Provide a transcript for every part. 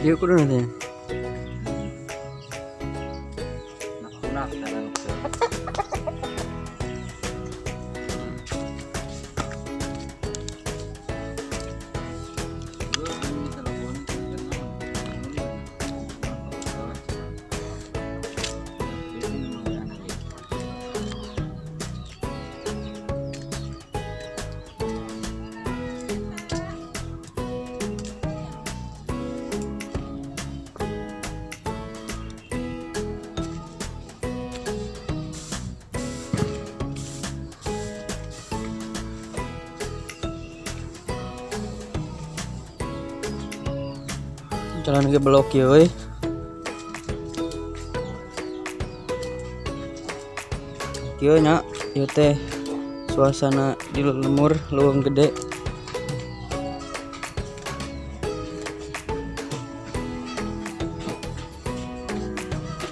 Dia kudu nanti. Nak dalam jalan ke blok ya weh. Kieu nya ieu teh suasana di lemur leuweung gede.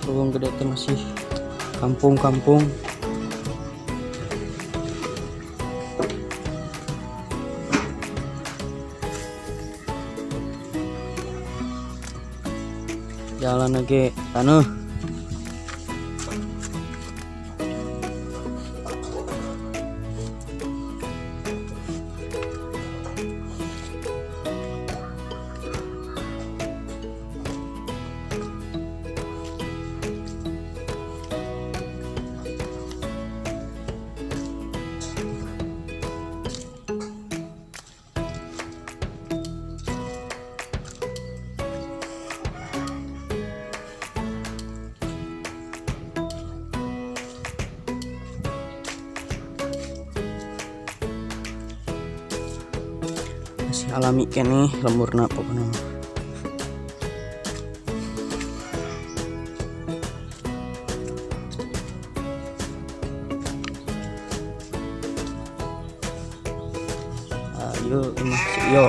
Leuweung gede teh masih kampung-kampung. Jalan lagi anu masih alami kene lemurna pokoknya. Ayo Mas Iyo.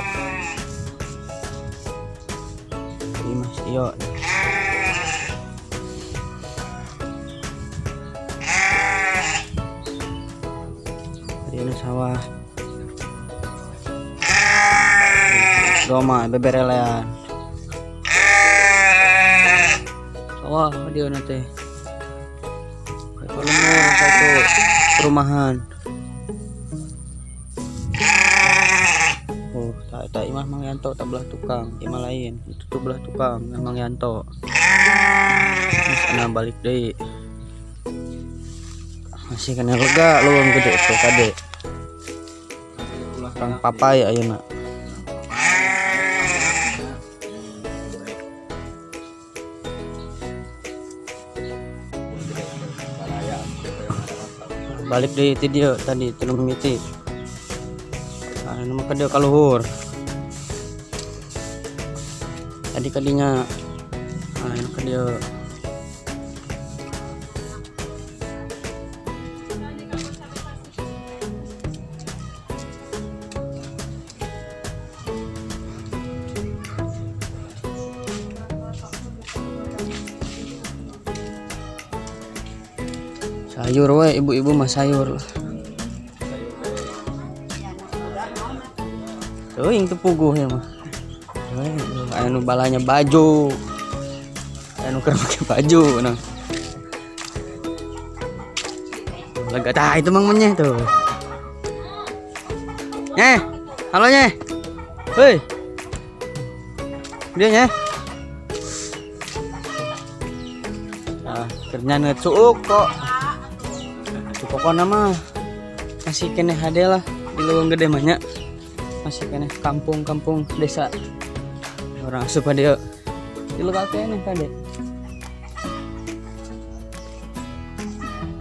Ini Mas Iyo. Ini sawah. Doma beberelean. Sawah dia nanti. Kayak lemur satu perumahan. Oh, tak imah Mang Yanto tak belah tukang, imah lain. Itu tuh belah tukang Mang Yanto. Sana balik deui. Masih kena lega leuweung gede tuh kade. Kang papai ayeuna. Balik deh itu dia tadi telung miti. Nah, nama dia kaluhur. Tadi kadinya. Nah, ini dia. Sayur we ibu-ibu mah sayur. Tuh yang tepuguh ya mah. Anu balanya baju. Anu keur make baju nah. Lega tah itu mang menye tuh. Halo Nyeh. Hei. Dia Nyeh. Ah, kerja ngecuuk kok. Pokoknya mah masih kene hade lah di leuweung gede mah nya. Masih kene kampung-kampung desa. Orang asup dia di lokal kene kade.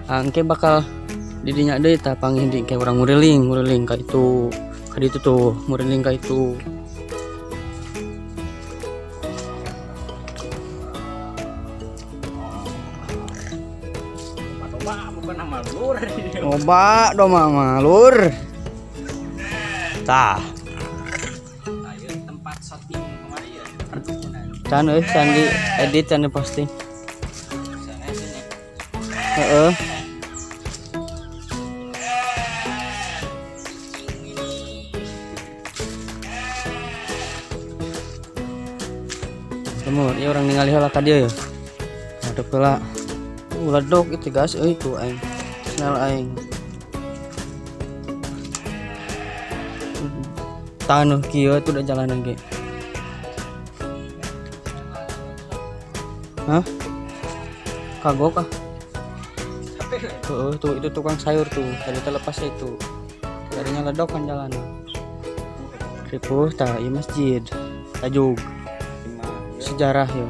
Angke bakal didinya deui tah panggih ke orang nguriling ka itu. Ka ditu tuh, nguriling ka itu. Coba doma malur. Tah. tempat shooting kemarin ya. Can euy can di edit can di posting. Heeh. lemur ya orang ningali heula ka dieu ya ada pula ledok itu guys itu aing snel aing tanuh kieu tuh udah jalanan ge hah kagok kah tuh itu tukang sayur tuh tadi terlepas itu tadinya ledok kan jalanan ripuh tah ieu masjid tajuk sejarah ya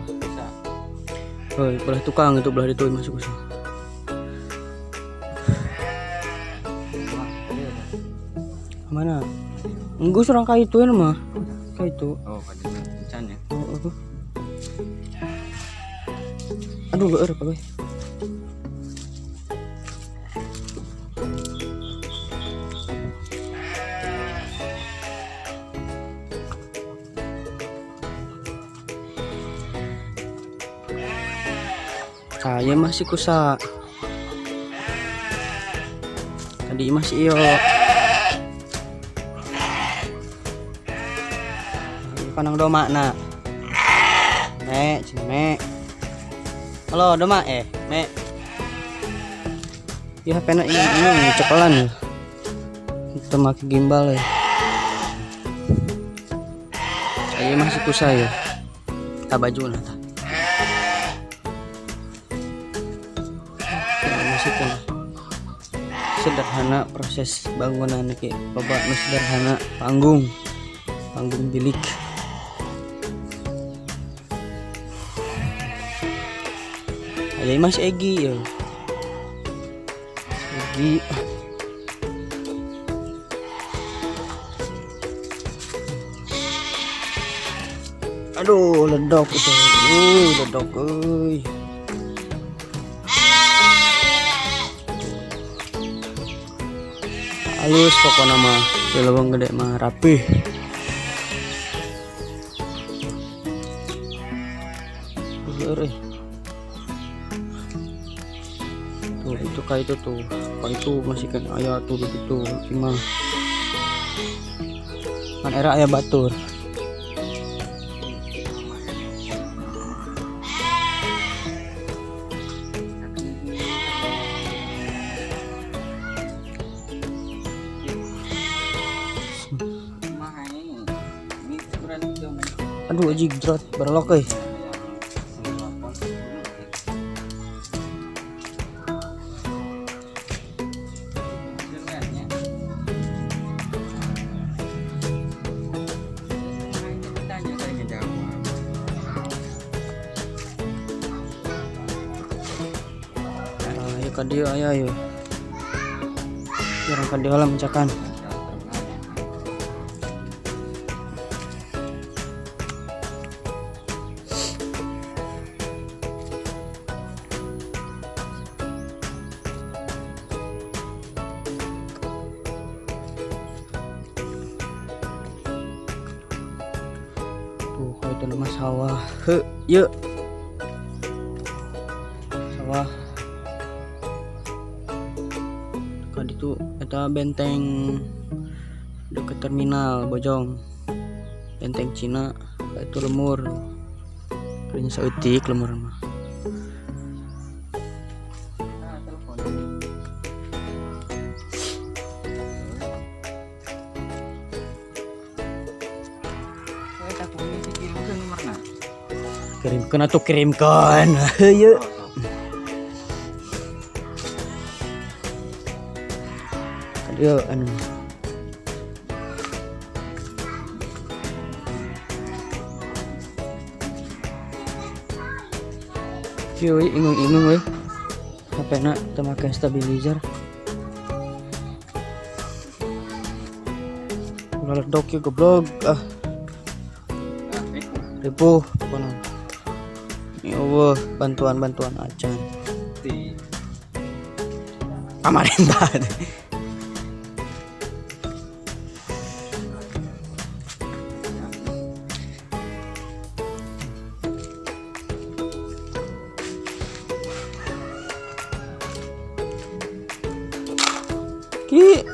hoi belah tukang itu belah itu masuk usul mana enggak surang kayak itu mah kayak itu Oh, kan ya. aduh gak apa gue saya masih kusa tadi masih iyo kanang doma na me halo doma me ya HP na ini cekelan ya kita make gimbal ya saya masih kusa ya tak baju na ta sederhana proses bangunan kayak babak sederhana panggung bilik aja Mas Egi ya Egi aduh ledok itu ledok halus pokoknya mah leweng gede mah rapih tuh itu kayak itu tuh kayak itu masih kan ayah tuh begitu gimana kan era ayah batur aduh anjing jrot berlok kadio ayo jarang kadio lah mencakan tuh itu nama sawah yuk sawah kan itu eta benteng deket terminal Bojong benteng Cina itu lemur kayaknya sautik lemur mah kirimkan atau kirimkan yuk aduh anu cuy ingung weh HP nak temakan stabilizer ledok ya goblok ripuh kono ya Allah bantuan acan Pamarentah ki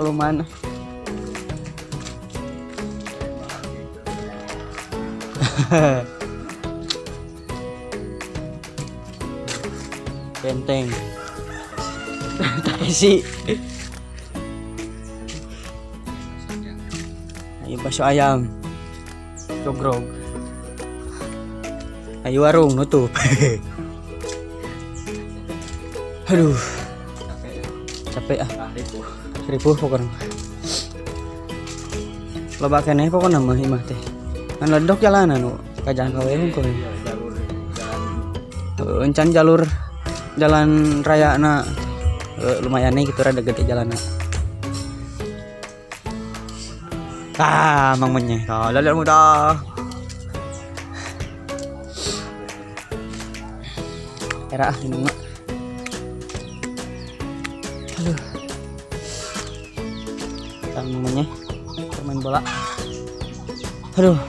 kalau mana. Benteng. Taksi. Ayo bakso ayam. Jogrog. Ayo warung nutup. Aduh, capek ah. Ribu pokoknya. Loba keneh pokoknya mah imah teh. Kan ledok jalanan nu ka jalan kawe hungkul. Jalur jalan Encan jalur jalan raya na lumayan nih gitu rada gede jalanna. Mang menyeh. Dalan mudah. Era ah ini mah. Aduh. Namanya main bola. Aduh.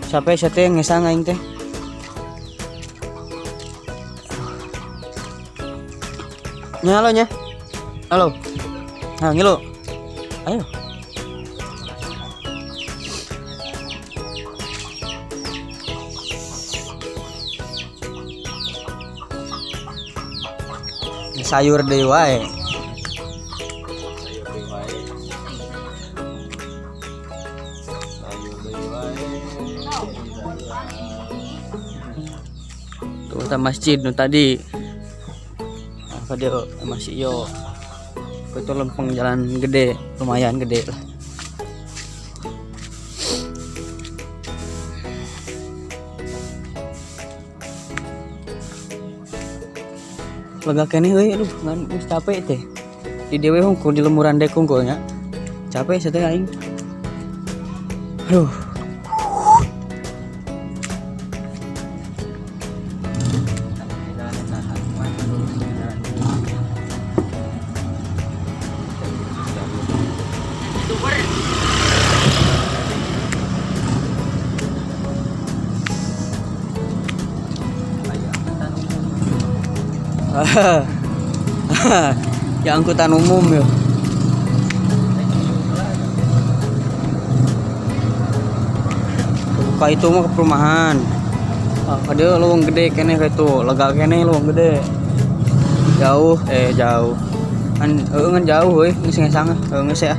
Sampai saya teh ngesang aing teh. Nya halo nya. Halo. Nah, ngilu. Ayo. Sayur deui wae. Tuh ta masjid nu tadi. Apa dia masih yo. Itu lempeng jalan gede, lumayan gede lah. Lega keneh euy, aduh ngan geus capek teh. Di dewe hungkul di lemuran dek hungkul nya. Capek saya teh aing. Aduh. Ya angkutan umum ya. Kayak itu mah ke perumahan. Dia lowong gede kene kayak itu, lega kene lowong gede. Jauh jauh. Kan jauh euy, geus ngesang geus ya.